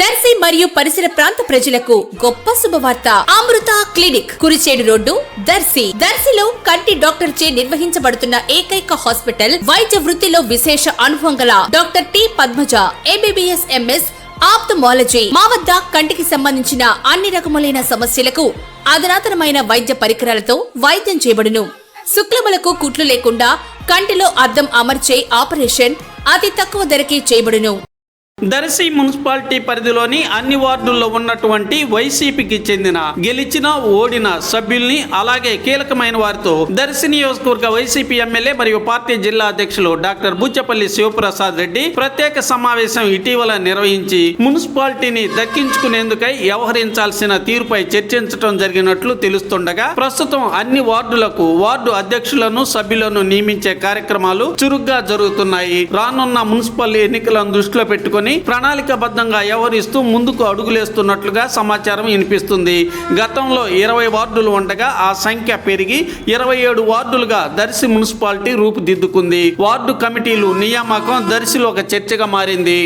దర్శి మరియు పరిసర ప్రాంత ప్రజలకు గొప్ప శుభవార్త. అమృత క్లినిక్, కురిచేడు రోడ్డు, దర్శి. దర్శిలో కంటి డాక్టర్ చే నిర్వహించబడుతున్న ఏకైక హాస్పిటల్. వైద్య వృత్తిలో విశేష అనుభవం గల doctor T Padmaja, MBBS, MS, ophthalmology. మా వద్ద కంటికి సంబంధించిన అన్ని రకములైన సమస్యలకు అధునాతనమైన వైద్య పరికరాలతో వైద్యం చేయబడును. శుక్లములకు కుట్లు లేకుండా కంటిలో అద్దం అమర్చే ఆపరేషన్ అతి తక్కువ ధరకే చేయబడును. దర్శి మున్సిపాలిటీ పరిధిలోని అన్ని వార్డుల్లో ఉన్నటువంటి వైసీపీకి చెందిన గెలిచిన ఓడిన సభ్యుల్ని అలాగే కీలకమైన వారితో దర్శి నియోజకవర్గ వైసీపీ ఎమ్మెల్యే మరియు పార్టీ జిల్లా అధ్యక్షులు డాక్టర్ బుచ్చపల్లి శివప్రసాద్ రెడ్డి ప్రత్యేక సమావేశం ఇటీవల నిర్వహించి మున్సిపాలిటీని దక్కించుకునేందుకై వ్యవహరించాల్సిన తీరుపై చర్చించడం జరిగినట్లు తెలుస్తుండగా ప్రస్తుతం అన్ని వార్డులకు వార్డు అధ్యక్షులను సభ్యులను నియమించే కార్యక్రమాలు చురుగ్గా జరుగుతున్నాయి. రానున్న మున్సిపల్ ఎన్నికలను దృష్టిలో పెట్టుకుని ప్రణాళికాబద్ధంగా వ్యవహరిస్తూ ముందుకు అడుగులేస్తున్నట్లుగా సమాచారం వినిపిస్తుంది. గతంలో 20 వార్డులు ఉండగా ఆ సంఖ్య పెరిగి 27 వార్డులుగా దర్శి మున్సిపాలిటీ రూపుదిద్దుకుంది. వార్డు కమిటీలు నియామకం దర్శిలో ఒక చర్చగా మారింది.